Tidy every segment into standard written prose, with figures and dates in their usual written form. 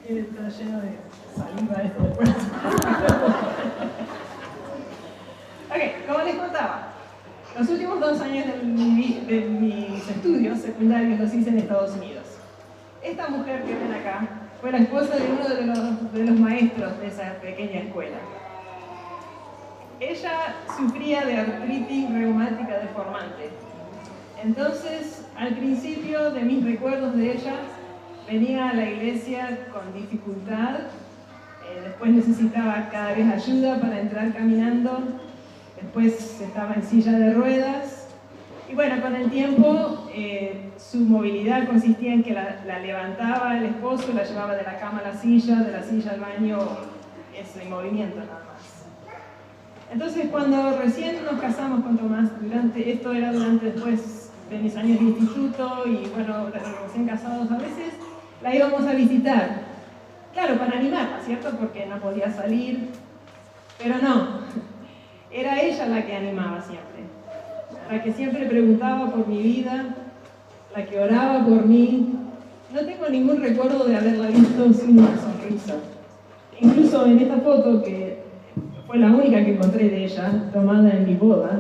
Está lleno de saliva esto después. Ok, como les contaba, los últimos 2 años de mis estudios secundarios los hice en Estados Unidos. Esta mujer que ven acá fue la esposa de uno de los maestros de esa pequeña escuela. Ella sufría de artritis reumática deformante. Entonces, al principio de mis recuerdos de ella, venía a la iglesia con dificultad, después necesitaba cada vez ayuda para entrar caminando, después estaba en silla de ruedas, y bueno, con el tiempo su movilidad consistía en que la levantaba el esposo, la llevaba de la cama a la silla, de la silla al baño, eso, en movimiento nada más. Entonces, cuando recién nos casamos con Tomás, esto era durante después de mis años de instituto, y bueno, recién casados a veces, la íbamos a visitar. Claro, para animarla, ¿cierto? Porque no podía salir, pero no, era ella la que animaba siempre, la que siempre preguntaba por mi vida, la que oraba por mí. No tengo ningún recuerdo de haberla visto sin una sonrisa. Incluso en esta foto, que fue la única que encontré de ella, tomada en mi boda,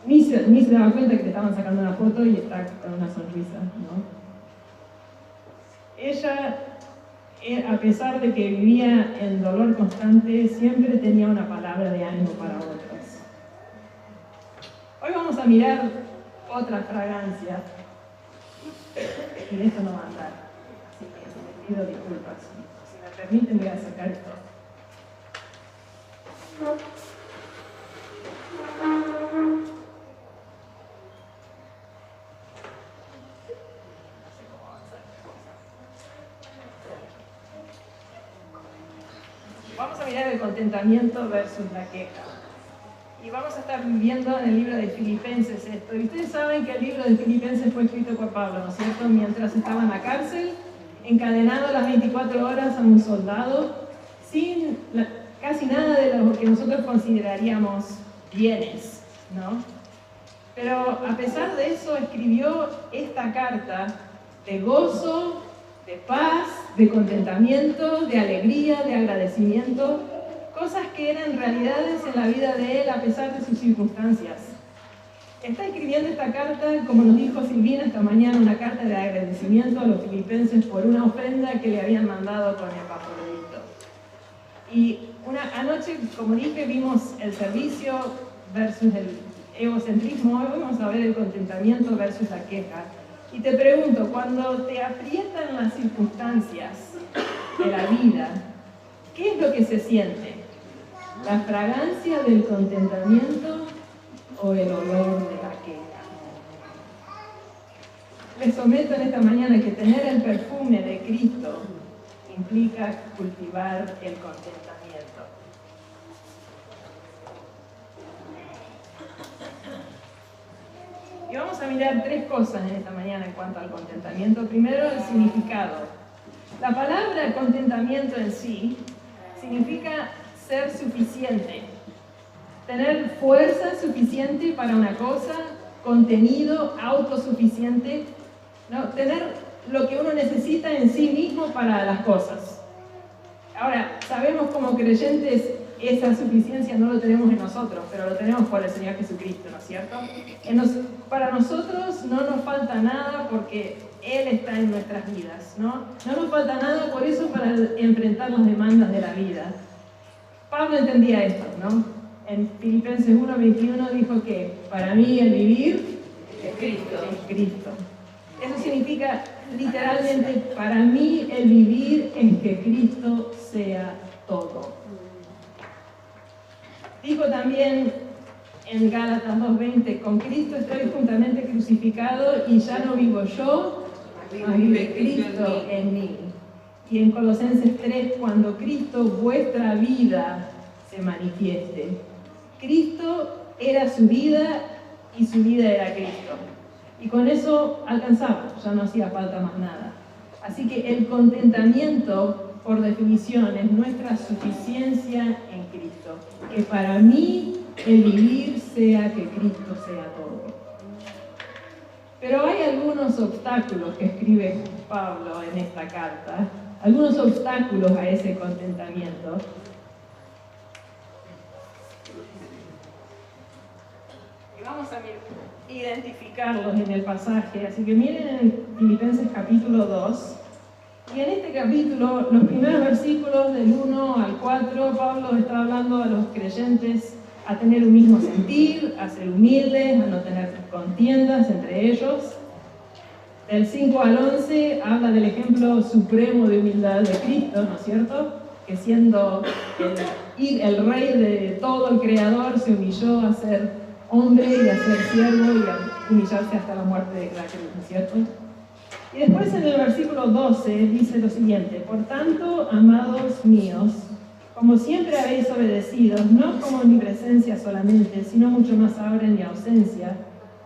ni se daba cuenta que le estaban sacando una foto y está con una sonrisa, ¿no? Ella, a pesar de que vivía en dolor constante, siempre tenía una palabra de ánimo para otros. Hoy vamos a mirar otra fragancia, y de esto no va a andar, así que me pido disculpas. Si me permiten, voy a sacar esto. Vamos a mirar el contentamiento versus la queja. Y vamos a estar viendo en el libro de Filipenses esto. Y ustedes saben que el libro de Filipenses fue escrito por Pablo, ¿no es cierto? Mientras estaba en la cárcel, encadenado las 24 horas a un soldado, sin casi nada de lo que nosotros consideraríamos bienes, ¿no? Pero a pesar de eso, escribió esta carta de gozo, de paz, de contentamiento, de alegría, de agradecimiento, cosas que eran realidades en la vida de él a pesar de sus circunstancias. Está escribiendo esta carta, como nos dijo Silvina esta mañana, una carta de agradecimiento a los filipenses por una ofrenda que le habían mandado con Epafrodito. Y anoche, como dije, vimos el servicio versus el egocentrismo. Hoy vamos a ver el contentamiento versus la queja. Y te pregunto, cuando te aprietan las circunstancias de la vida, ¿qué es lo que se siente? ¿La fragancia del contentamiento o el olor de la queja? Les someto en esta mañana que tener el perfume de Cristo implica cultivar el contentamiento. Y vamos a mirar 3 cosas en esta mañana en cuanto al contentamiento. Primero, el significado. La palabra contentamiento en sí significa ser suficiente, tener fuerza suficiente para una cosa, contenido autosuficiente, ¿no? Tener lo que uno necesita en sí mismo para las cosas. Ahora, sabemos como creyentes esa suficiencia no lo tenemos en nosotros, pero lo tenemos por el Señor Jesucristo, ¿no es cierto? Para nosotros no nos falta nada porque Él está en nuestras vidas, ¿no? No nos falta nada por eso para enfrentar las demandas de la vida. Pablo entendía esto, ¿no? En Filipenses 1:21 dijo que para mí el vivir es Cristo. Eso significa literalmente, para mí el vivir es que Cristo sea todo. Dijo también en Gálatas 2:20, con Cristo estoy juntamente crucificado y ya no vivo yo, mas vive Cristo en mí. Y en Colosenses 3, cuando Cristo, vuestra vida, se manifieste. Cristo era su vida y su vida era Cristo. Y con eso alcanzaba, ya no hacía falta más nada. Así que el contentamiento, por definición, es nuestra suficiencia en Cristo. Que para mí el vivir sea que Cristo sea todo. Pero hay algunos obstáculos que escribe Pablo en esta carta algunos obstáculos a ese contentamiento. Y vamos a identificarlos en el pasaje. Así que miren en Filipenses capítulo 2. Y en este capítulo, los primeros versículos del 1 al 4, Pablo está hablando a los creyentes a tener un mismo sentir, a ser humildes, a no tener contiendas entre ellos. Del 5 al 11 habla del ejemplo supremo de humildad de Cristo, ¿no es cierto? Que siendo el rey de todo, el creador, se humilló a ser hombre y a ser siervo y a humillarse hasta la muerte de la cruz, ¿no es cierto? Y después en el versículo 12 dice lo siguiente: por tanto, amados míos, como siempre habéis obedecido, no como en mi presencia solamente, sino mucho más ahora en mi ausencia,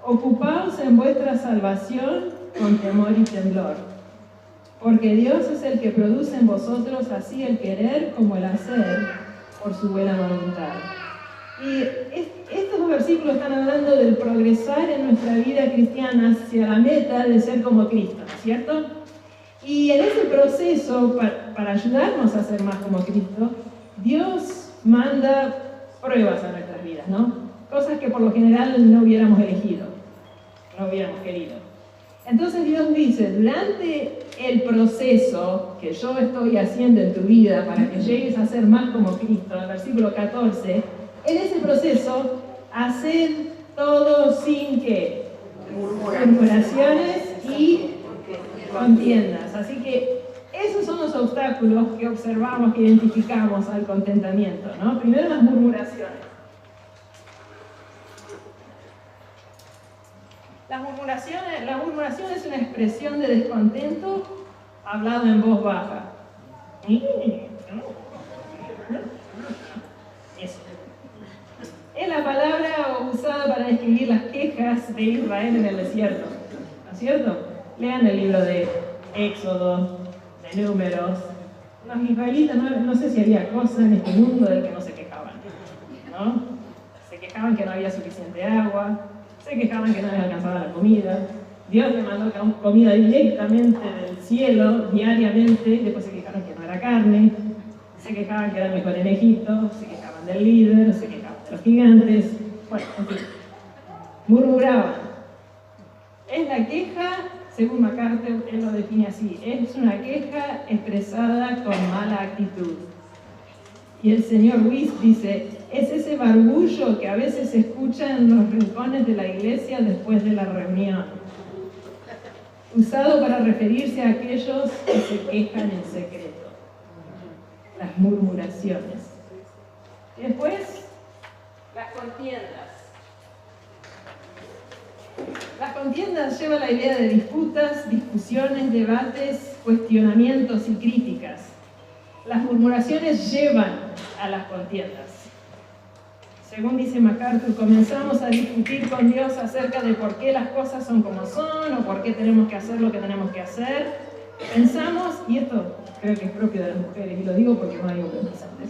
ocupaos en vuestra salvación con temor y temblor. Porque Dios es el que produce en vosotros así el querer como el hacer por su buena voluntad. Y estos dos versículos están hablando del progresar en nuestra vida cristiana hacia la meta de ser como Cristo, ¿no es cierto? Y en ese proceso, para ayudarnos a ser más como Cristo, Dios manda pruebas a nuestras vidas, ¿no? Cosas que por lo general no hubiéramos elegido, no hubiéramos querido. Entonces Dios dice, durante el proceso que yo estoy haciendo en tu vida para que llegues a ser más como Cristo, en el versículo 14, en ese proceso, haced todo sin que murmuraciones y contiendas. Así que esos son los obstáculos que observamos, que identificamos al contentamiento, ¿no? Primero, las murmuraciones. La murmuración es una expresión de descontento hablado en voz baja. Eso. Es la palabra usada para describir las quejas de Israel en el desierto, ¿no es cierto? Lean el libro de Éxodo, de Números. Los israelitas no sé si había cosa en este mundo del que no se quejaban, ¿no? Se quejaban que no había suficiente agua, se quejaban que no les alcanzaba la comida. Dios le mandó comida directamente del cielo, diariamente, y después se quejaron que no era carne, se quejaban que era mejor en Egipto, se quejaban del líder, se quejaban de los gigantes, bueno, en fin, murmuraban. Es la queja, según MacArthur, él lo define así, es una queja expresada con mala actitud. Y el señor Wyss dice, es ese barbullo que a veces se escucha en los rincones de la iglesia después de la reunión, usado para referirse a aquellos que se quejan en secreto, las murmuraciones. Y después, las contiendas. Las contiendas llevan la idea de disputas, discusiones, debates, cuestionamientos y críticas. Las murmuraciones llevan a las contiendas. Según dice MacArthur, comenzamos a discutir con Dios acerca de por qué las cosas son como son o por qué tenemos que hacer lo que tenemos que hacer. Pensamos, y esto creo que es propio de las mujeres, y lo digo porque no hay hombres presentes.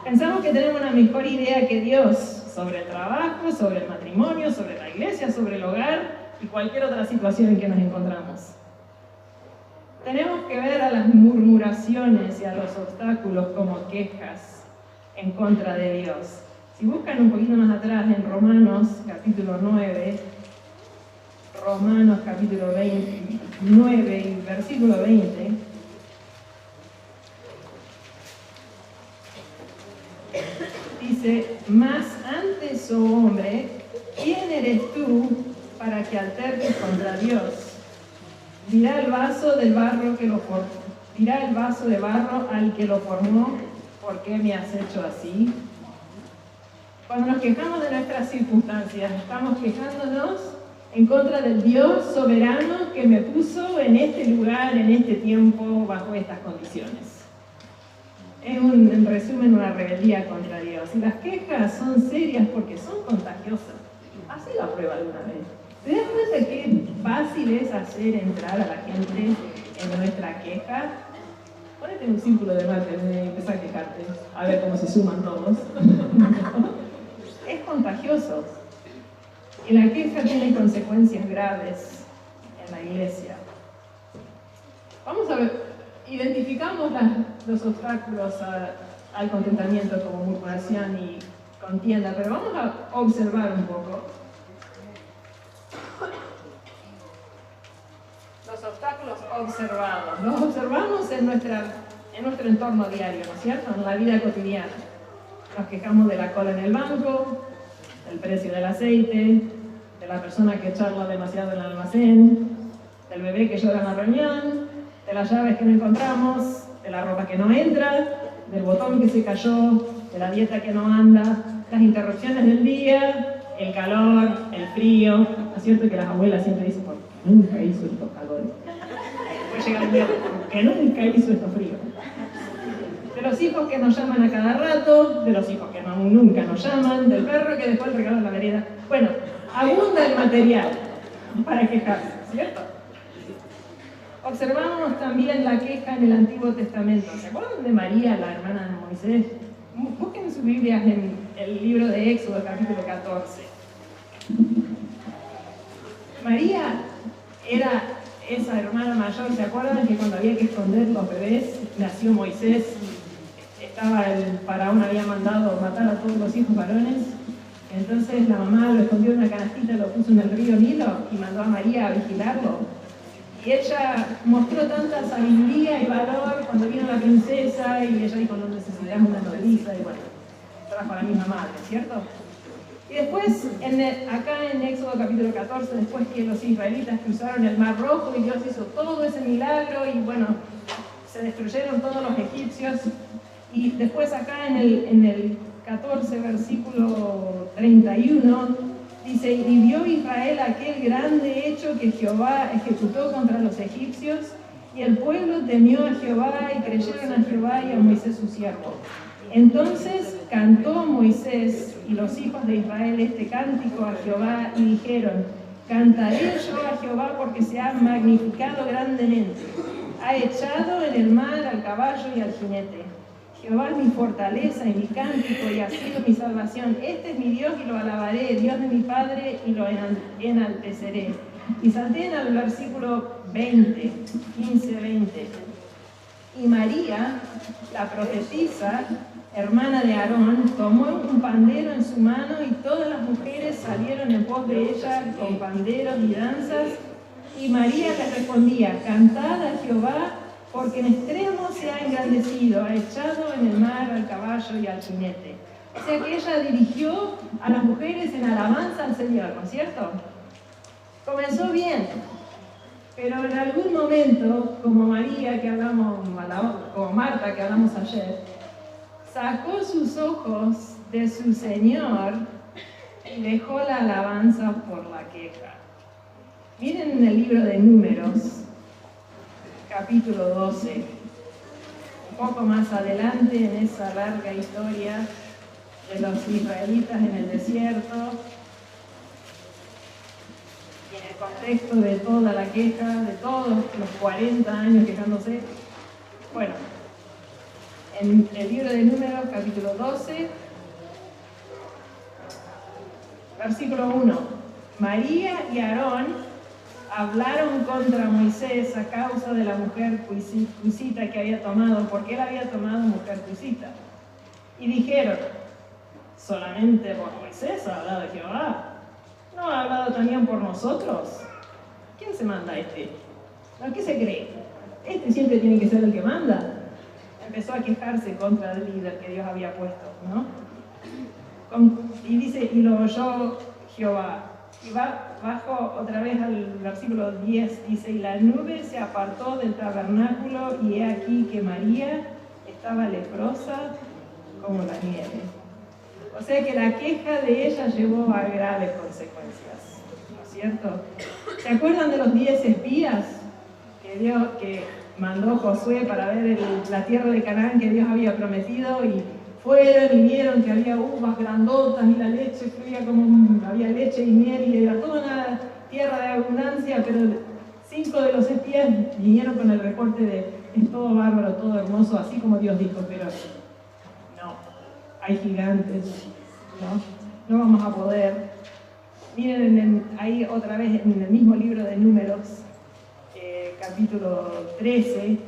Pensamos que tenemos una mejor idea que Dios sobre el trabajo, sobre el matrimonio, sobre la iglesia, sobre el hogar y cualquier otra situación en que nos encontramos. Tenemos que ver a las murmuraciones y a los obstáculos como quejas en contra de Dios. Si buscan un poquito más atrás en Romanos capítulo 9, Romanos capítulo 29 y versículo 20, dice, mas antes, oh hombre, ¿quién eres tú para que alterques contra Dios? Dirá el vaso de barro al que lo formó, ¿por qué me has hecho así? Cuando nos quejamos de nuestras circunstancias, estamos quejándonos en contra del Dios soberano que me puso en este lugar, en este tiempo, bajo estas condiciones. Es en resumen una rebeldía contra Dios. Y las quejas son serias porque son contagiosas. ¿Haz la prueba alguna vez? ¿Te das cuenta qué fácil es hacer entrar a la gente en nuestra queja? Ponete en un círculo de mate y empezá a quejarte, a ver cómo se suman todos. Es contagioso. Y la queja tiene consecuencias graves en la iglesia. Vamos a ver, identificamos los obstáculos al contentamiento como murmuración y contienda, pero vamos a observar un poco los obstáculos observados. Los observamos en nuestro entorno diario, ¿no es cierto? En la vida cotidiana. Nos quejamos de la cola en el banco, del precio del aceite, de la persona que charla demasiado en el almacén, del bebé que llora en la reunión, de las llaves que no encontramos, de la ropa que no entra, del botón que se cayó, de la dieta que no anda, las interrupciones del día, el calor, el frío. ¿No es cierto que las abuelas siempre dicen, ¿por qué nunca hizo estos calores? Después llega el día, ¿por qué nunca hizo estos fríos? De los hijos que nos llaman a cada rato, de los hijos que nunca nos llaman, del perro que dejó el regalo en la vereda. Bueno, abunda el material para quejarse, ¿cierto? Observamos también la queja en el Antiguo Testamento. ¿Se acuerdan de María, la hermana de Moisés? Busquen sus Biblias en el libro de Éxodo, capítulo 14. María era esa hermana mayor. ¿Se acuerdan que cuando había que esconder los bebés, nació Moisés? El faraón había mandado matar a todos los hijos varones. Entonces la mamá lo escondió en una canastita, lo puso en el río Nilo y mandó a María a vigilarlo. Y ella mostró tanta sabiduría y valor cuando vino la princesa y ella dijo, no necesitas una nodriza, y bueno, trajo a la misma madre, ¿cierto? Y después, acá en Éxodo capítulo 14, después que los israelitas cruzaron el Mar Rojo y Dios hizo todo ese milagro y bueno, se destruyeron todos los egipcios. Y después acá en el 14, versículo 31, dice, y vio Israel aquel grande hecho que Jehová ejecutó contra los egipcios, y el pueblo temió a Jehová y creyeron a Jehová y a Moisés su siervo. Entonces cantó Moisés y los hijos de Israel este cántico a Jehová y dijeron, cantaré yo a Jehová porque se ha magnificado grandemente. Ha echado en el mar al caballo y al jinete. Jehová es mi fortaleza y mi cántico y ha sido mi salvación. Este es mi Dios y lo alabaré, Dios de mi Padre y lo enalteceré. Y salten al versículo 20, 15-20. Y María, la profetisa, hermana de Aarón, tomó un pandero en su mano y todas las mujeres salieron en pos de ella con panderos y danzas. Y María les respondía, cantad a Jehová, porque en extremo se ha engrandecido, ha echado en el mar al caballo y al jinete. O sea que ella dirigió a las mujeres en alabanza al Señor, ¿no es cierto? Comenzó bien, pero en algún momento, como María que hablamos, como Marta que hablamos ayer, sacó sus ojos de su Señor y dejó la alabanza por la queja. Miren en el libro de Números, capítulo 12, un poco más adelante en esa larga historia de los israelitas en el desierto, y en el contexto de toda la queja, de todos los 40 años quejándose. Bueno, en el libro de Números, capítulo 12, versículo 1, María y Aarón hablaron contra Moisés a causa de la mujer cusita que había tomado, porque él había tomado mujer cusita. Y dijeron, ¿solamente por Moisés ha hablado Jehová? ¿No ha hablado también por nosotros? ¿Quién se manda este? ¿No? ¿Qué se cree? ¿Este siempre tiene que ser el que manda? Empezó a quejarse contra el líder que Dios había puesto, ¿no? Y dice, y lo oyó Jehová. Y bajo otra vez al versículo 10, dice, y la nube se apartó del tabernáculo, y he aquí que María estaba leprosa como la nieve. O sea que la queja de ella llevó a graves consecuencias, ¿no es cierto? ¿Se acuerdan de los 10 espías que mandó Josué para ver la tierra de Canaán que Dios había prometido? Y fueron y vieron que había uvas grandotas y la leche fluía como había leche y miel y era toda una tierra de abundancia, pero 5 de los espías vinieron con el reporte de es todo bárbaro, todo hermoso, así como Dios dijo, pero no, hay gigantes, no vamos a poder. Miren ahí otra vez en el mismo libro de Números, capítulo 13,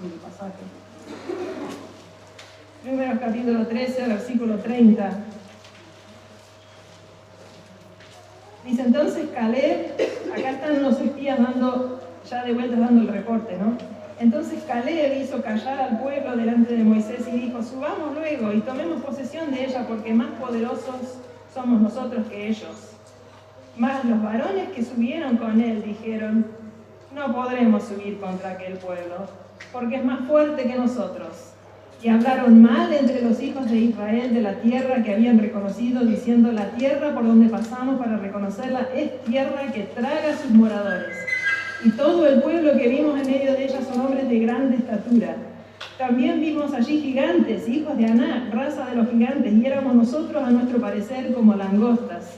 el pasaje. Números capítulo 13, versículo 30. Dice entonces Caleb, acá están los espías ya de vuelta dando el reporte, ¿no? Entonces Caleb hizo callar al pueblo delante de Moisés y dijo, subamos luego y tomemos posesión de ella porque más poderosos somos nosotros que ellos. Mas los varones que subieron con él dijeron, no podremos subir contra aquel pueblo, porque es más fuerte que nosotros. Y hablaron mal entre los hijos de Israel de la tierra que habían reconocido, diciendo, la tierra por donde pasamos para reconocerla es tierra que traga a sus moradores. Y todo el pueblo que vimos en medio de ella son hombres de grande estatura. También vimos allí gigantes, hijos de Aná, raza de los gigantes, y éramos nosotros a nuestro parecer como langostas.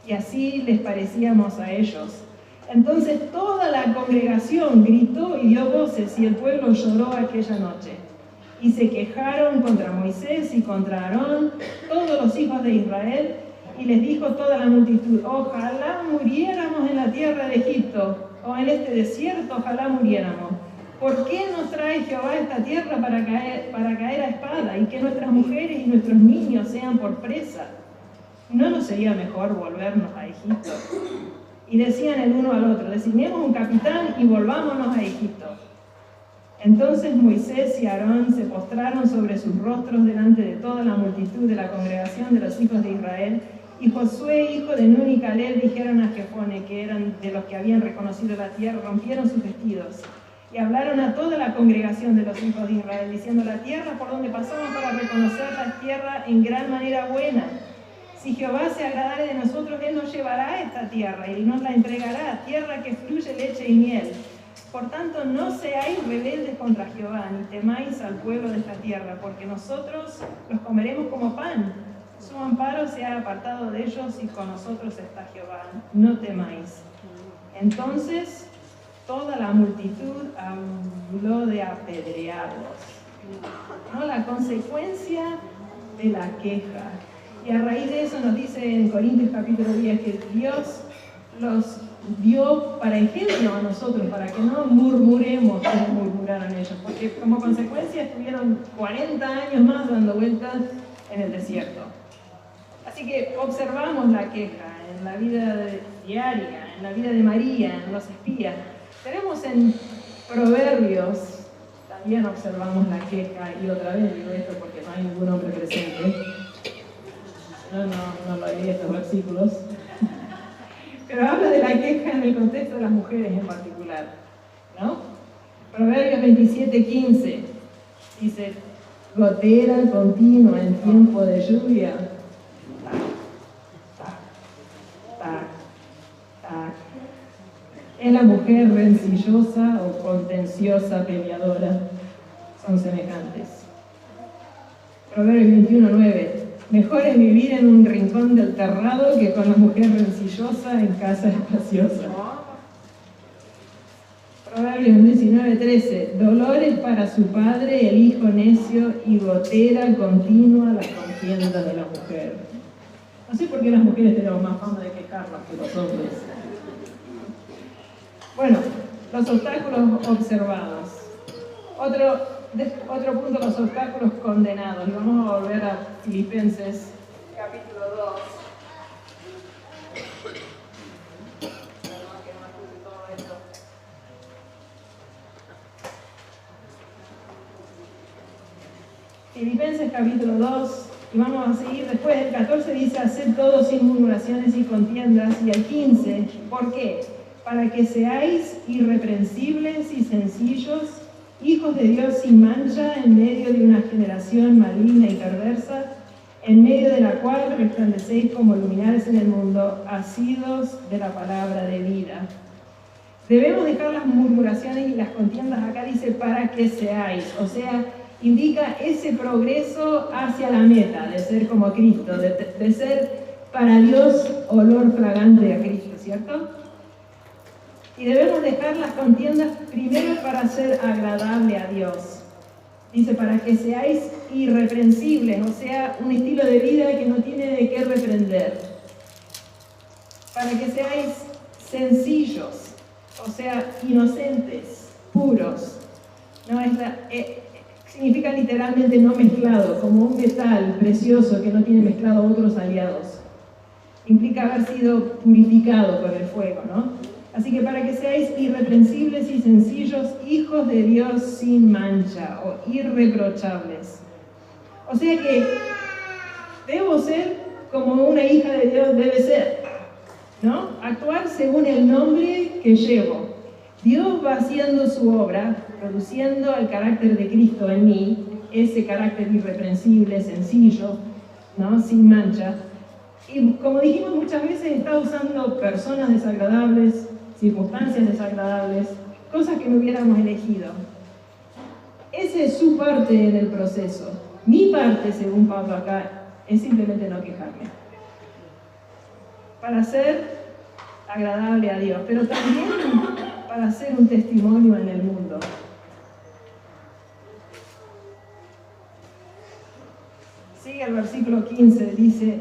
Y así les parecíamos a ellos. Entonces toda la congregación gritó y dio voces, y el pueblo lloró aquella noche. Y se quejaron contra Moisés y contra Aarón, todos los hijos de Israel, y les dijo toda la multitud, ojalá muriéramos en la tierra de Egipto, o en este desierto, ojalá muriéramos. ¿Por qué nos trae Jehová esta tierra para caer a espada, y que nuestras mujeres y nuestros niños sean por presa? ¿No nos sería mejor volvernos a Egipto? Y decían el uno al otro, designemos un capitán y volvámonos a Egipto. Entonces Moisés y Aarón se postraron sobre sus rostros delante de toda la multitud de la congregación de los hijos de Israel, y Josué, hijo de Nun, y Caleb dijeron a Jefone, que eran de los que habían reconocido la tierra, rompieron sus vestidos, y hablaron a toda la congregación de los hijos de Israel, diciendo, la tierra por donde pasamos para reconocerla es tierra en gran manera buena. Si Jehová se agradare de nosotros, Él nos llevará a esta tierra y nos la entregará, tierra que fluye leche y miel. Por tanto, no seáis rebeldes contra Jehová, ni temáis al pueblo de esta tierra, porque nosotros los comeremos como pan. Su amparo se ha apartado de ellos y con nosotros está Jehová. No temáis. Entonces, toda la multitud habló de apedrearlos. ¿No? La consecuencia de la queja. Y a raíz de eso nos dice en Corintios capítulo 10 que Dios los dio para ejemplo a nosotros, para que no murmuremos como murmuraron ellos, porque como consecuencia estuvieron 40 años más dando vueltas en el desierto. Así que observamos la queja en la vida diaria, en la vida de María, en los espías. Tenemos en Proverbios, también observamos la queja, y otra vez digo esto porque no hay ningún hombre presente. No lo leí estos versículos. Pero habla de la queja en el contexto de las mujeres en particular, ¿no? Proverbios 27:15 dice, gotera continua en tiempo de lluvia. Tac. Es la mujer rencillosa o contenciosa peleadora. Son semejantes. Proverbios 21:9. Mejor es vivir en un rincón del terrado que con la mujer rencillosa en casa espaciosa. Proverbios 19:13. Dolores para su padre, el hijo necio, y gotera continua las contiendas de la mujer. No sé por qué las mujeres tenemos más fama de quejarnos que los hombres. Bueno, los obstáculos observados. Otro punto, los obstáculos condenados. Y vamos a volver a Filipenses, capítulo 2. Filipenses, capítulo 2. Y vamos a seguir después. El 14 dice, haced todo sin murmuraciones y contiendas. Y el 15, ¿por qué? Para que seáis irreprensibles y sencillos, hijos de Dios sin mancha, en medio de una generación maligna y perversa, en medio de la cual resplandecéis como luminares en el mundo, asidos de la palabra de vida. Debemos dejar las murmuraciones y las contiendas, acá dice, para que seáis, o sea, indica ese progreso hacia la meta, de ser como Cristo, de ser para Dios olor fragante a Cristo, ¿cierto? Y debemos dejar las contiendas primero para ser agradable a Dios. Dice, para que seáis irreprensibles, o sea, un estilo de vida que no tiene de qué reprender. Para que seáis sencillos, o sea, inocentes, puros. ¿No? significa literalmente no mezclado, como un metal precioso que no tiene mezclado a otros aliados. Implica haber sido purificado por el fuego, ¿no? Así que para que seáis irreprensibles y sencillos, hijos de Dios sin mancha o irreprochables. O sea que debo ser como una hija de Dios debe ser, ¿no? Actuar según el nombre que llevo. Dios va haciendo su obra, produciendo el carácter de Cristo en mí, ese carácter irreprensible, sencillo, ¿no? Sin mancha. Y como dijimos muchas veces, está usando personas desagradables, circunstancias desagradables, cosas que no hubiéramos elegido. Esa es su parte en el proceso. Mi parte, según Pablo acá, es simplemente no quejarme. Para ser agradable a Dios, pero también para ser un testimonio en el mundo. Sigue el versículo 15, dice: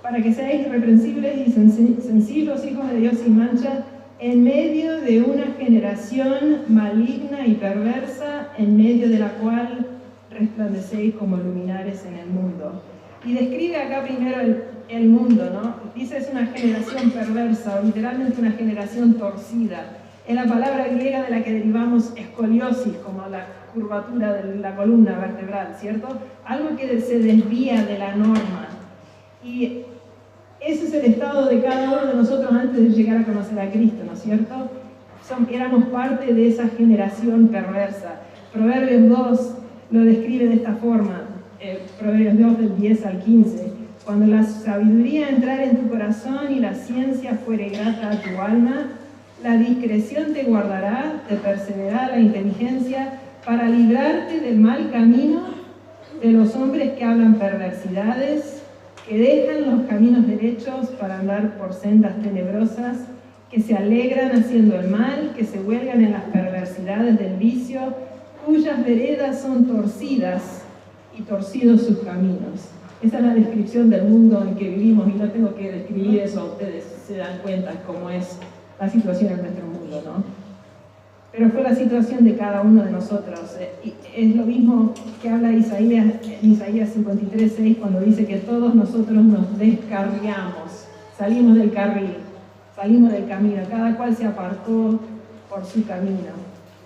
para que seáis irreprensibles y sencillos, hijos de Dios sin mancha, en medio de una generación maligna y perversa, en medio de la cual resplandecéis como luminares en el mundo. Y describe acá primero el mundo, ¿no? Dice es una generación perversa, o literalmente una generación torcida. Es la palabra griega de la que derivamos escoliosis, como la curvatura de la columna vertebral, ¿cierto? Algo que se desvía de la norma. Y ese es el estado de cada uno de nosotros antes de llegar a conocer a Cristo, ¿no es cierto? Éramos parte de esa generación perversa. Proverbios 2 lo describe de esta forma, Proverbios 2 del 10 al 15. Cuando la sabiduría entrare en tu corazón y la ciencia fuere grata a tu alma, la discreción te guardará, te perseverará la inteligencia para librarte del mal camino de los hombres que hablan perversidades, que dejan los caminos derechos para andar por sendas tenebrosas, que se alegran haciendo el mal, que se huelgan en las perversidades del vicio, cuyas veredas son torcidas y torcidos sus caminos. Esa es la descripción del mundo en que vivimos, y no tengo que describir eso, ustedes se dan cuenta cómo es la situación en nuestro mundo, ¿no? Pero fue la situación de cada uno de nosotros. Y es lo mismo que habla Isaías 53:6, cuando dice que todos nosotros nos descarriamos, salimos del carril, salimos del camino, cada cual se apartó por su camino.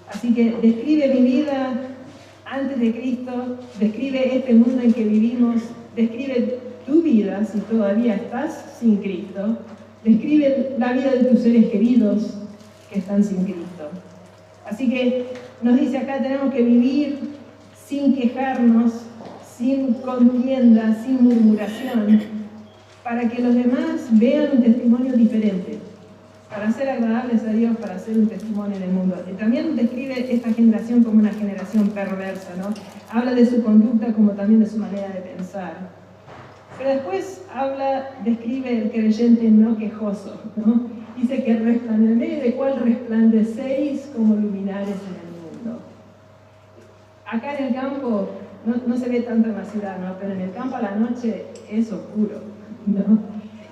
Así que describe mi vida antes de Cristo, describe este mundo en que vivimos, describe tu vida si todavía estás sin Cristo, describe la vida de tus seres queridos que están sin Cristo. Así que nos dice acá, tenemos que vivir sin quejarnos, sin contienda, sin murmuración, para que los demás vean un testimonio diferente, para ser agradables a Dios, para ser un testimonio en el mundo. Y también describe esta generación como una generación perversa, ¿no? Habla de su conducta como también de su manera de pensar. Pero después describe el creyente no quejoso, ¿no? Dice que en medio de cual resplandecéis como luminares en el mundo. Acá en el campo no se ve tanto en la ciudad, ¿no? Pero en el campo a la noche es oscuro, ¿no?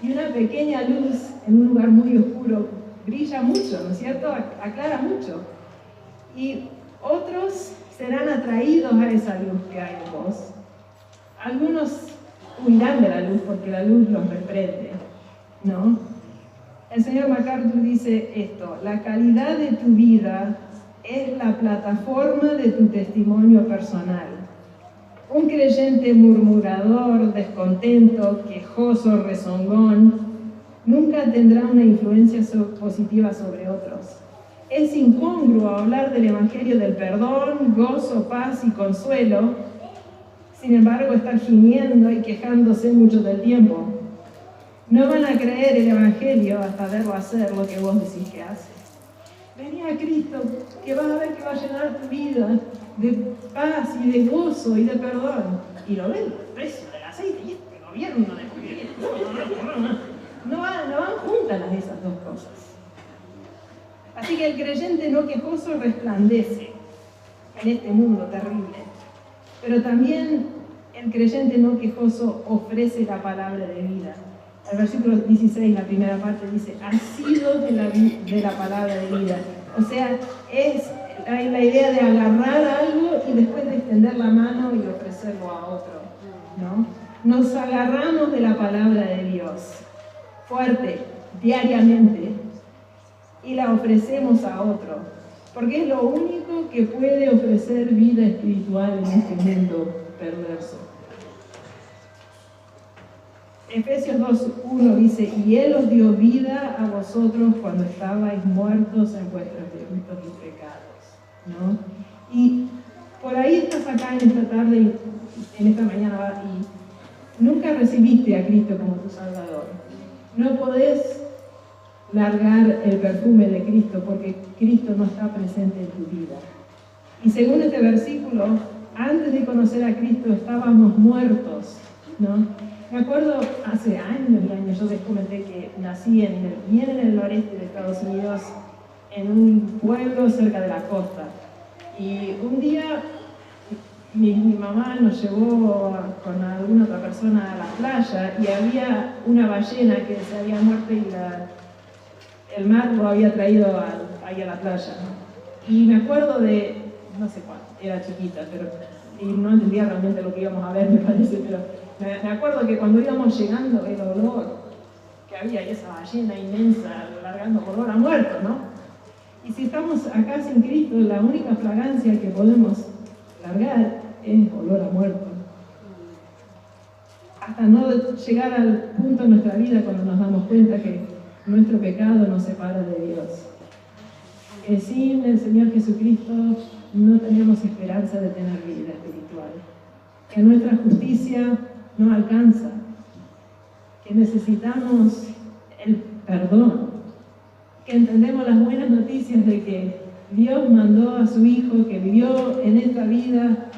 Y una pequeña luz en un lugar muy oscuro brilla mucho, ¿no es cierto? Aclara mucho. Y otros serán atraídos a esa luz que hay en vos. Algunos huirán de la luz porque la luz los reprende, ¿no? El señor MacArthur dice esto: la calidad de tu vida es la plataforma de tu testimonio personal. Un creyente murmurador, descontento, quejoso, rezongón, nunca tendrá una influencia positiva sobre otros. Es incongruo hablar del evangelio del perdón, gozo, paz y consuelo, sin embargo estar gimiendo y quejándose mucho del tiempo. No van a creer el evangelio hasta verlo hacer lo que vos decís que hace. Vení a Cristo, que vas a ver que va a llenar tu vida de paz y de gozo y de perdón. Y lo ven, el precio del aceite y este gobierno de... No van juntas esas dos cosas. Así que el creyente no quejoso resplandece en este mundo terrible. Pero también el creyente no quejoso ofrece la palabra de vida. El versículo 16, la primera parte, dice: asidos de la palabra de vida. O sea, es hay la idea de agarrar algo y después de extender la mano y ofrecerlo a otro, ¿no? Nos agarramos de la palabra de Dios fuerte, diariamente, y la ofrecemos a otro, porque es lo único que puede ofrecer vida espiritual en este mundo perverso. Efesios 2:1 dice, y Él os dio vida a vosotros cuando estabais muertos en vuestros delitos y pecados, ¿no? Y por ahí estás acá en esta tarde, en esta mañana, y nunca recibiste a Cristo como tu Salvador. No podés largar el perfume de Cristo porque Cristo no está presente en tu vida. Y según este versículo, antes de conocer a Cristo estábamos muertos, ¿no? Me acuerdo hace años y años, yo les comenté que nací bien en el noreste de Estados Unidos, en un pueblo cerca de la costa. Y un día mi mamá nos llevó con alguna otra persona a la playa y había una ballena que se había muerto y el mar lo había traído ahí a la playa. Y me acuerdo de, no sé cuánto, era chiquita, pero y no entendía realmente lo que íbamos a ver, me parece, pero me acuerdo que cuando íbamos llegando, el olor que había y esa ballena inmensa, largando olor a muerto, ¿no? Y si estamos acá sin Cristo, la única fragancia que podemos largar es olor a muerto. Hasta no llegar al punto en nuestra vida cuando nos damos cuenta que nuestro pecado nos separa de Dios. Que sin el Señor Jesucristo no tenemos esperanza de tener vida espiritual. Que nuestra justicia no alcanza. Que necesitamos el perdón. Que entendemos las buenas noticias de que Dios mandó a su Hijo que vivió en esta vida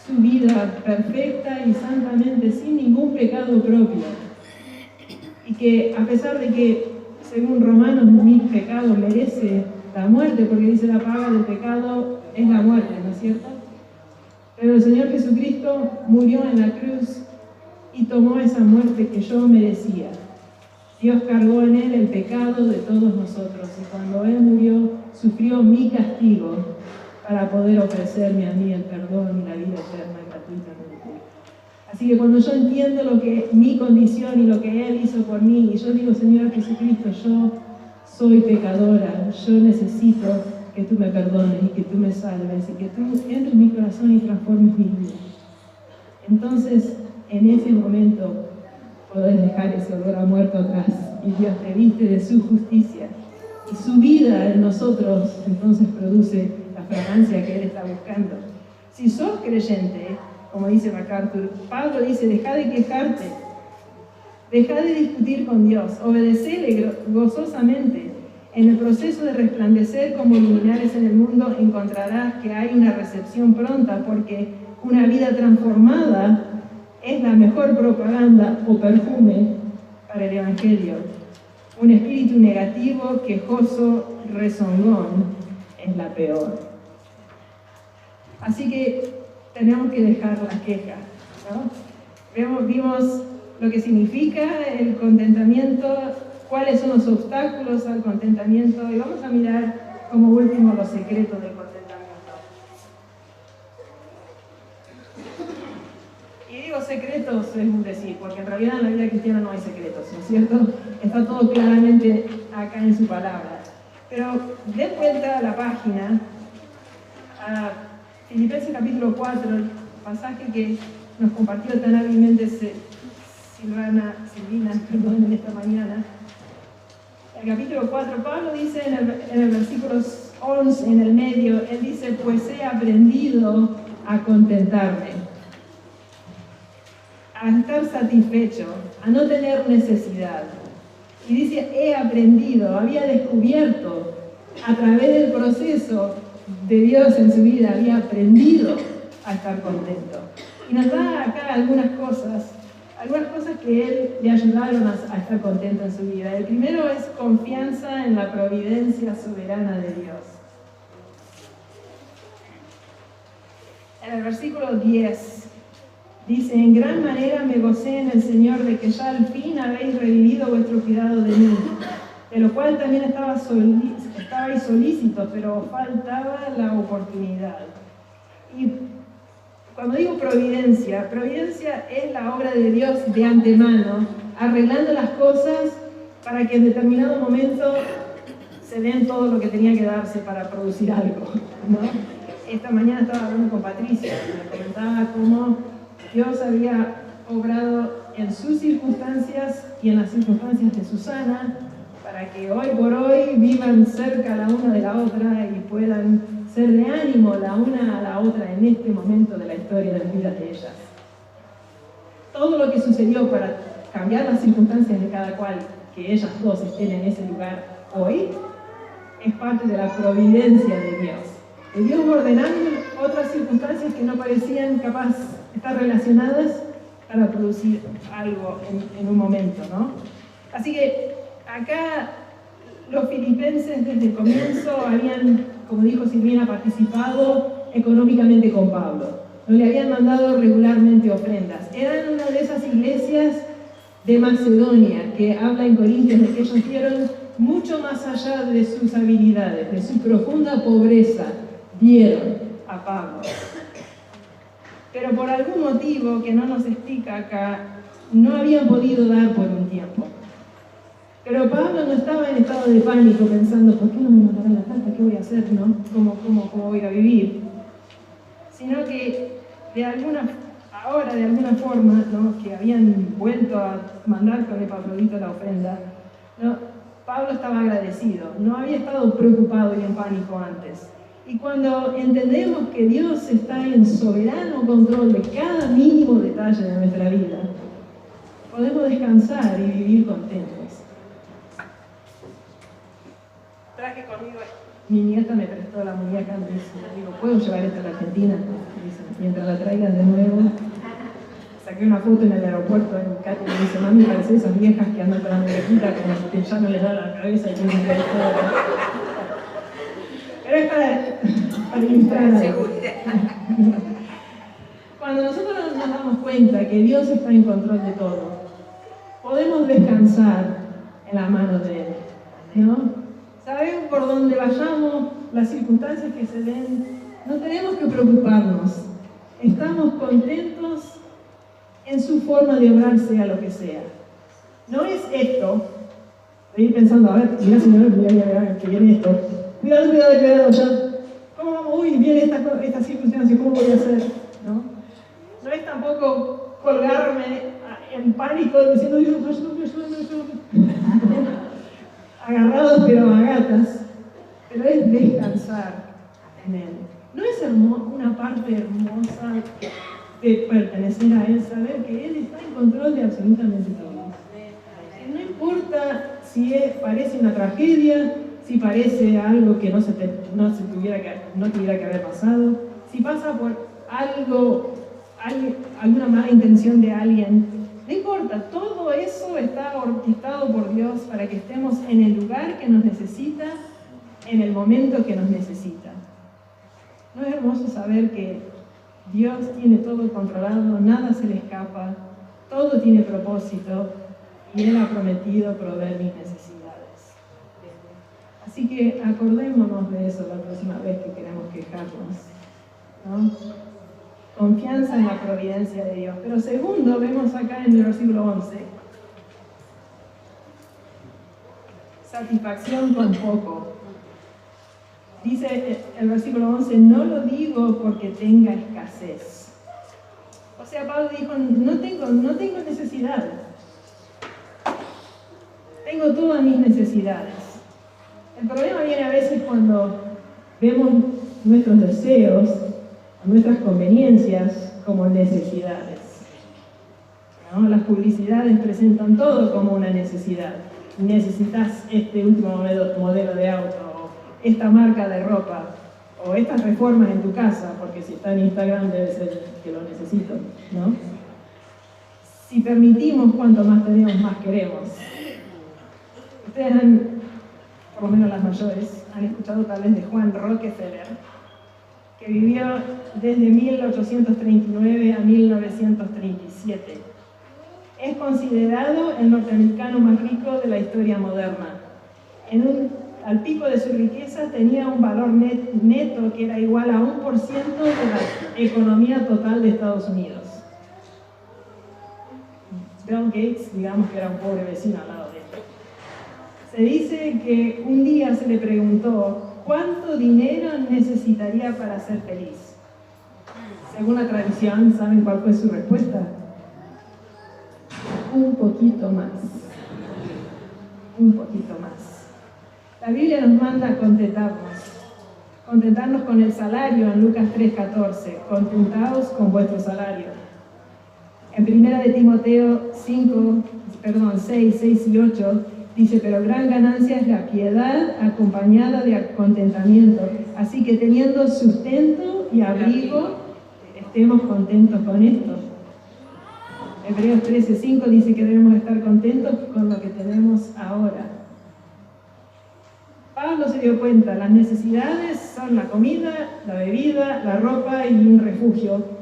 su vida perfecta y santamente sin ningún pecado propio. Y que a pesar de que, según Romanos, mi pecado merece la muerte, porque dice la paga del pecado es la muerte, ¿no es cierto? Pero el Señor Jesucristo murió en la cruz y tomó esa muerte que yo merecía. Dios cargó en Él el pecado de todos nosotros y cuando Él murió, sufrió mi castigo para poder ofrecerme a mí el perdón y la vida eterna gratuitamente. Así que cuando yo entiendo lo que mi condición y lo que Él hizo por mí, y yo digo, Señor Jesucristo, yo soy pecadora, yo necesito que tú me perdones y que tú me salves y que tú entres en mi corazón y transformes mi vida. Entonces, en ese momento, podés dejar ese olor a muerto atrás y Dios te viste de su justicia y su vida en nosotros entonces produce la fragancia que Él está buscando. Si sos creyente, como dice MacArthur, Pablo dice, deja de quejarte, deja de discutir con Dios, obedecele gozosamente. En el proceso de resplandecer como luminares en el mundo encontrarás que hay una recepción pronta porque una vida transformada es la mejor propaganda o perfume para el Evangelio. Un espíritu negativo, quejoso, rezongón es la peor. Así que tenemos que dejar la queja, ¿no? Vimos lo que significa el contentamiento, cuáles son los obstáculos al contentamiento y vamos a mirar como último los secretos del contentamiento. Y digo secretos es un decir, porque en realidad en la vida cristiana no hay secretos, ¿no es cierto? Está todo claramente acá en su palabra. Pero den vuelta a la página, a Filipenses capítulo 4, el pasaje que nos compartió tan hábilmente Silvina, en esta mañana. El capítulo 4, Pablo dice en el versículo 11, en el medio, él dice, pues he aprendido a contentarme, a estar satisfecho, a no tener necesidad. Y dice, he aprendido, había descubierto a través del proceso de Dios en su vida, había aprendido a estar contento. Y nos da acá algunas cosas que Él le ayudaron a estar contento en su vida. El primero es confianza en la providencia soberana de Dios. En el versículo 10 dice, en gran manera me gocé en el Señor de que ya al fin habéis revivido vuestro cuidado de mí, de lo cual también estaba estabais solícitos, pero faltaba la oportunidad. Y cuando digo providencia, providencia es la obra de Dios de antemano, arreglando las cosas para que en determinado momento se den todo lo que tenía que darse para producir algo, ¿no? Esta mañana estaba hablando con Patricia, me comentaba cómo Dios había obrado en sus circunstancias y en las circunstancias de Susana, para que hoy por hoy vivan cerca la una de la otra y puedan ser de ánimo la una a la otra en este momento de la historia de las vidas de ellas. Todo lo que sucedió para cambiar las circunstancias de cada cual, que ellas dos estén en ese lugar hoy, es parte de la providencia de Dios. De Dios ordenando otras circunstancias que no parecían capaz de estar relacionadas para producir algo en un momento, ¿no? Así que acá los filipenses desde el comienzo habían, como dijo Silvina, participado económicamente con Pablo. No le habían mandado regularmente ofrendas. Eran una de esas iglesias de Macedonia que habla en Corintios de que ellos dieron mucho más allá de sus habilidades, de su profunda pobreza, dieron a Pablo. Pero por algún motivo que no nos explica acá, no habían podido dar por un tiempo. Pero Pablo no estaba en estado de pánico pensando, ¿por qué no me mandarán la carta? ¿Qué voy a hacer? ¿No? ¿Cómo voy a vivir? Sino que de alguna forma, ¿no? Que habían vuelto a mandar con Epafrodito la ofrenda, ¿no? Pablo estaba agradecido, no había estado preocupado y en pánico antes. Y cuando entendemos que Dios está en soberano control de cada mínimo detalle de nuestra vida, podemos descansar y vivir contentos. Traje conmigo, mi nieta me prestó la muñeca antes, le digo, ¿puedo llevar esta a la Argentina? Dice, mientras la traigan de nuevo. Saqué una foto en el aeropuerto en Katy y me dice, mami, parece esas viejas que andan con la muñequita como que ya no les da la cabeza y tienen que todo. Pero es para ilustrar. Cuando nosotros nos damos cuenta que Dios está en control de todo, podemos descansar en la mano de Él, ¿no? Sabemos por dónde vayamos, las circunstancias que se den, no tenemos que preocuparnos. Estamos contentos en su forma de obrar, sea lo que sea. No es esto, de ir pensando, a ver, mira señor, mira, que viene esto. Cuidado, ya. ¿Cómo vamos? Uy, viene esta circunstancia, ¿cómo voy a hacer? No es tampoco colgarme en pánico diciendo, Dios, agarrados pero a gatas, pero es descansar en Él. No es una parte hermosa de pertenecer a Él, saber que Él está en control de absolutamente todo. No importa si parece una tragedia, si parece algo que no tuviera que haber pasado, si pasa por alguna mala intención de alguien, no importa, todo eso está orquestado por Dios para que estemos en el lugar que nos necesita, en el momento que nos necesita. ¿No es hermoso saber que Dios tiene todo controlado, nada se le escapa, todo tiene propósito y Él ha prometido proveer mis necesidades? Así que acordémonos de eso la próxima vez que queremos quejarnos, ¿no? Confianza en la providencia de Dios. Pero segundo, vemos acá en el versículo 11, satisfacción con poco. Dice el versículo 11, no lo digo porque tenga escasez. O sea, Pablo dijo, no tengo necesidad. Tengo todas mis necesidades. El problema viene a veces cuando vemos nuestros deseos, nuestras conveniencias como necesidades, ¿no? Las publicidades presentan todo como una necesidad. Necesitas este último modelo de auto, o esta marca de ropa, o estas reformas en tu casa, porque si está en Instagram debe ser que lo necesito, ¿no? Si permitimos cuanto más tenemos, más queremos. Ustedes por lo menos las mayores, han escuchado tal vez de Juan Rockefeller, que vivió desde 1839 a 1937. Es considerado el norteamericano más rico de la historia moderna. al pico de su riqueza tenía un valor neto que era igual a 1% de la economía total de Estados Unidos. Bill Gates, digamos que era un pobre vecino al lado de él. Se dice que un día se le preguntó cuánto dinero necesitaría para ser feliz. Según la tradición, ¿saben cuál fue su respuesta? Un poquito más. Un poquito más. La Biblia nos manda a contentarnos con el salario en Lucas 3:14. Contentaos con vuestro salario. En 1 de Timoteo 6 y 8 dice, pero gran ganancia es la piedad acompañada de contentamiento. Así que teniendo sustento y abrigo, estemos contentos con esto. Hebreos 13:5 dice que debemos estar contentos con lo que tenemos ahora. Pablo se dio cuenta, las necesidades son la comida, la bebida, la ropa y un refugio.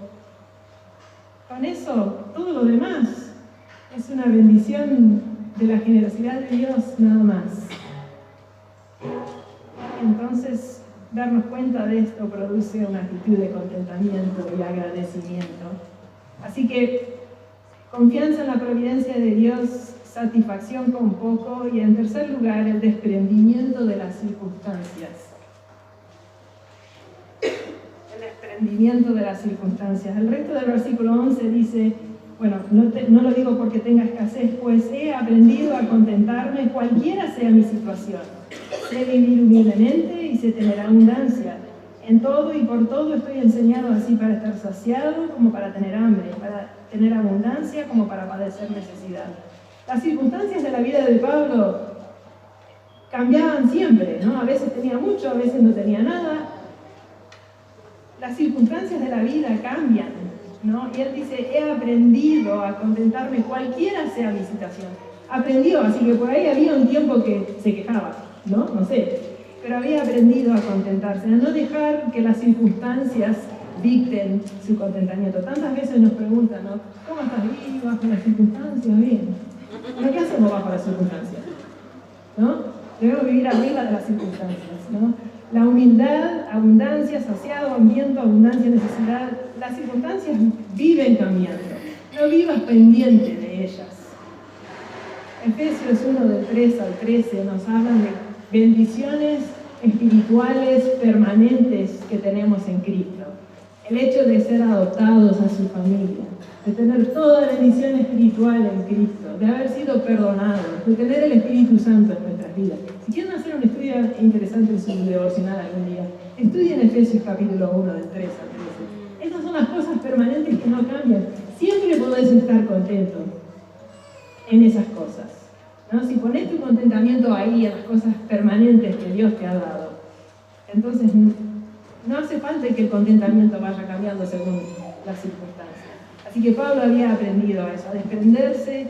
Con eso, todo lo demás es una bendición de la generosidad de Dios nada más. Entonces, darnos cuenta de esto produce una actitud de contentamiento y agradecimiento. Así que, confianza en la providencia de Dios, satisfacción con poco y, en tercer lugar, el desprendimiento de las circunstancias. De las circunstancias. El resto del versículo 11 dice, bueno, no lo digo porque tenga escasez, pues he aprendido a contentarme cualquiera sea mi situación. Sé vivir humildemente y sé tener abundancia. En todo y por todo estoy enseñado así para estar saciado como para tener hambre, para tener abundancia como para padecer necesidad. Las circunstancias de la vida de Pablo cambiaban siempre, ¿no? A veces tenía mucho, a veces no tenía nada. Las circunstancias de la vida cambian, ¿no? Y él dice, he aprendido a contentarme cualquiera sea mi situación. Aprendió, así que por ahí había un tiempo que se quejaba, ¿no? No sé. Pero había aprendido a contentarse, a no dejar que las circunstancias dicten su contentamiento. Tantas veces nos preguntan, ¿no? ¿Cómo estás vivo bajo las circunstancias? Bien. ¿Pero qué hacemos bajo las circunstancias? ¿No? Debemos vivir arriba de las circunstancias, ¿no? La humildad, abundancia, saciado, hambriento, abundancia, necesidad. Las circunstancias viven cambiando. No vivas pendiente de ellas. Efesios 1 del 3 al 13 nos hablan de bendiciones espirituales permanentes que tenemos en Cristo. El hecho de ser adoptados a su familia, de tener toda bendición espiritual en Cristo, de haber sido perdonados, de tener el Espíritu Santo en nuestras vidas. Si quieren hacer un estudio interesante en su devocional algún día, estudien Efesios capítulo 1 del 3 al 13. Esas son las cosas permanentes que no cambian. Siempre podés estar contento en esas cosas, ¿no? Si pones tu contentamiento ahí, en las cosas permanentes que Dios te ha dado, entonces no hace falta que el contentamiento vaya cambiando según las circunstancias. Así que Pablo había aprendido a eso, a desprenderse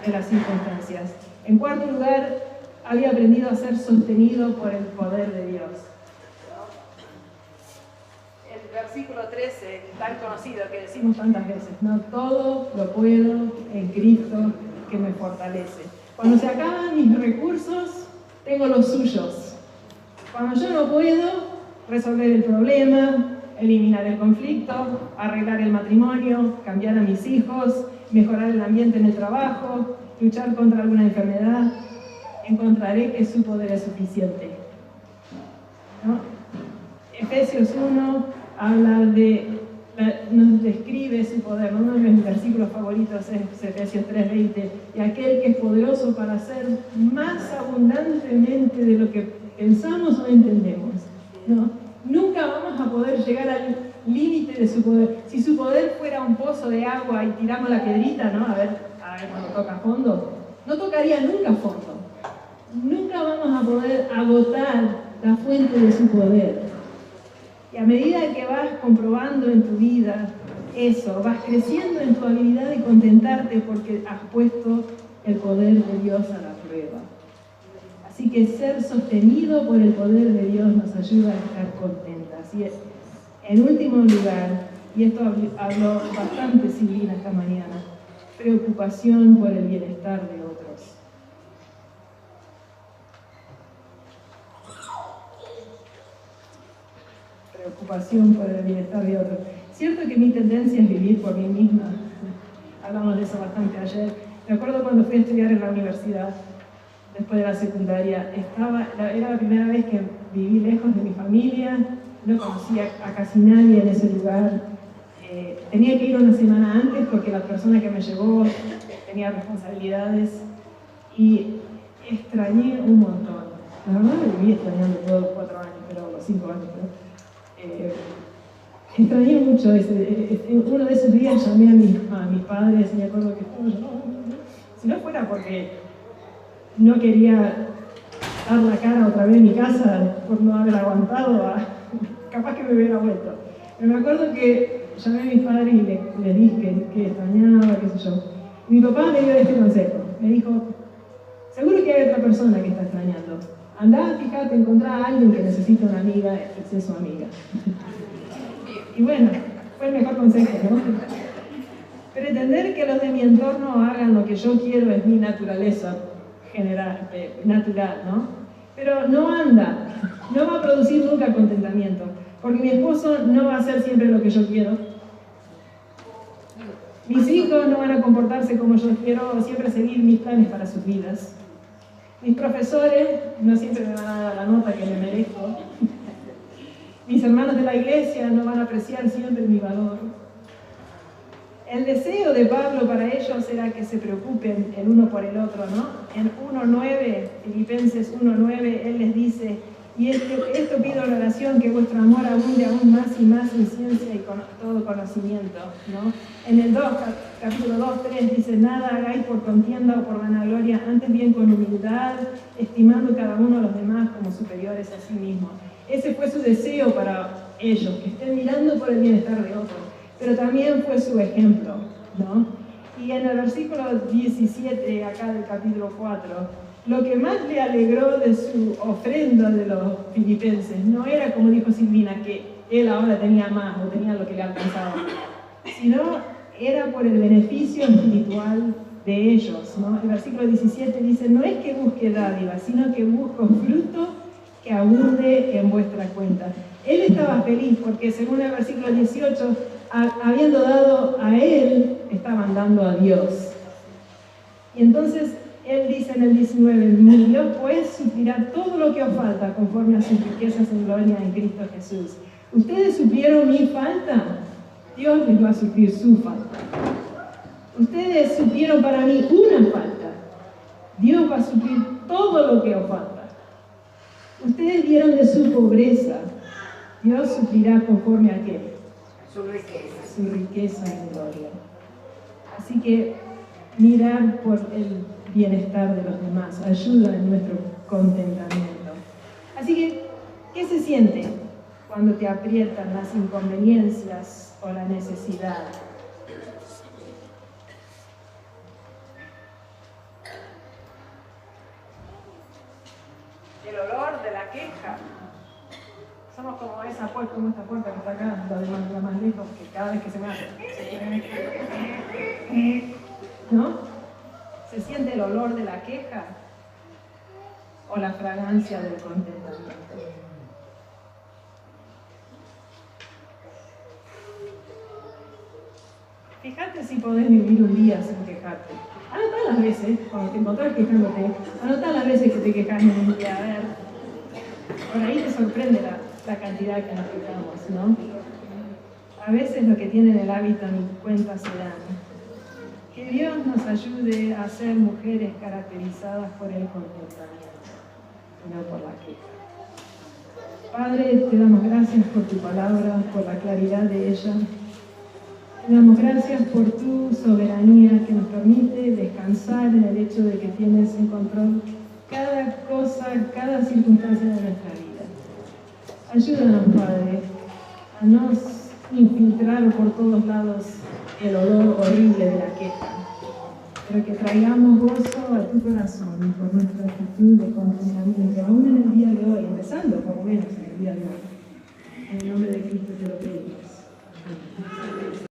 de las circunstancias. En cuarto lugar, había aprendido a ser sostenido por el poder de Dios. El versículo 13, tan conocido que decimos tantas veces, ¿no? Todo lo puedo en Cristo que me fortalece. Cuando se acaban mis recursos, tengo los suyos. Cuando yo no puedo resolver el problema, eliminar el conflicto, arreglar el matrimonio, cambiar a mis hijos, mejorar el ambiente en el trabajo, luchar contra alguna enfermedad, encontraré que su poder es suficiente, ¿no? Efesios 1 habla nos describe su poder. Uno de mis versículos favoritos es Efesios 3:20, y aquel que es poderoso para hacer más abundantemente de lo que pensamos o entendemos, ¿no? Nunca vamos a poder llegar al límite de su poder. Si su poder fuera un pozo de agua y tiramos la piedrita, ¿no? A ver cuando toca fondo, no tocaría nunca fondo. Nunca vamos a poder agotar la fuente de su poder. Y a medida que vas comprobando en tu vida eso, vas creciendo en tu habilidad de contentarte porque has puesto el poder de Dios a la prueba. Así que ser sostenido por el poder de Dios nos ayuda a estar contentas. Y en último lugar, y esto habló bastante Silvina esta mañana, preocupación por el bienestar de otros. preocupación por el bienestar de otros. Cierto que mi tendencia es vivir por mí misma. Hablamos de eso bastante ayer. Me acuerdo cuando fui a estudiar en la universidad, después de la secundaria, era la primera vez que viví lejos de mi familia, no conocía a casi nadie en ese lugar. Tenía que ir una semana antes porque la persona que me llevó tenía responsabilidades y extrañé un montón. La verdad me viví extrañando todos los 4 años, pero los 5 años. Extrañé mucho uno de esos días llamé a mis padres y me acuerdo que si no fuera porque no quería dar la cara otra vez en mi casa por no haber aguantado, capaz que me hubiera vuelto. Pero me acuerdo que llamé a mis padres y les dije que extrañaba, qué sé yo. Y mi papá me dio este consejo. Me dijo, seguro que hay otra persona que está extrañando. Andá, fíjate, encontrá a alguien que necesita una amiga, sé su amiga. Y bueno, fue el mejor consejo, ¿no? Pretender que los de mi entorno hagan lo que yo quiero es mi naturaleza natural, ¿no? Pero no anda, no va a producir nunca contentamiento, porque mi esposo no va a hacer siempre lo que yo quiero. Mis hijos no van a comportarse como yo quiero, siempre seguir mis planes para sus vidas. Mis profesores no siempre me van a dar la nota que me merezco. Mis hermanos de la iglesia no van a apreciar siempre mi valor. El deseo de Pablo para ellos era que se preocupen el uno por el otro, ¿no? En 1:9, Filipenses 1:9, él les dice, y esto pido en oración, que vuestro amor abunde aún más y más en ciencia y con todo conocimiento, ¿no? En el capítulo 2:3 dice, nada hagáis por contienda o por vanagloria, antes bien con humildad, estimando cada uno a los demás como superiores a sí mismos. Ese fue su deseo para ellos, que estén mirando por el bienestar de otros, pero también fue su ejemplo, ¿no? Y en el versículo 17, acá del capítulo 4, lo que más le alegró de su ofrenda de los filipenses no era, como dijo Silvina, que él ahora tenía más o tenía lo que le alcanzaba, sino era por el beneficio espiritual de ellos, ¿no? El versículo 17 dice, no es que busque dádiva, sino que busco fruto que abunde en vuestra cuenta. Él estaba feliz porque, según el versículo 18, habiendo dado a él, estaban dando a Dios. Y entonces él dice en el 19, mi Dios pues suplirá todo lo que os falta conforme a sus riquezas en gloria en Cristo Jesús. ¿Ustedes supieron mi falta? Dios les va a suplir su falta. Ustedes supieron para mí una falta. Dios va a suplir todo lo que os falta. Ustedes dieron de su pobreza. Dios suplirá conforme a qué? Su riqueza. Su riqueza en gloria. Así que mirar por el bienestar de los demás ayuda en nuestro contentamiento. Así que, ¿qué se siente cuando te aprietan las inconveniencias o la necesidad? El olor de la queja. Somos como esta puerta que está acá, la más lejos, que cada vez que se me hace. ¿No? ¿Se siente el olor de la queja o la fragancia del contentamiento? Fíjate si podés vivir un día sin quejarte. Anotá las veces, cuando te encontrás quejándote, anotá las veces que te quejas en un día. A ver, por ahí te sorprende la cantidad que nos quejamos, ¿no? A veces lo que tienen el hábito ni cuenta se dan. Que Dios nos ayude a ser mujeres caracterizadas por el contentamiento, no por la queja. Padre, te damos gracias por tu palabra, por la claridad de ella. Te damos gracias por tu soberanía que nos permite descansar en el hecho de que tienes en control cada cosa, cada circunstancia de nuestra vida. Ayúdanos, Padre, a no infiltrar por todos lados el olor horrible de la queja, pero que traigamos gozo a tu corazón por nuestra actitud de contentamiento, aún en el día de hoy, empezando por lo menos en el día de hoy. En el nombre de Cristo te lo pedimos. Amén.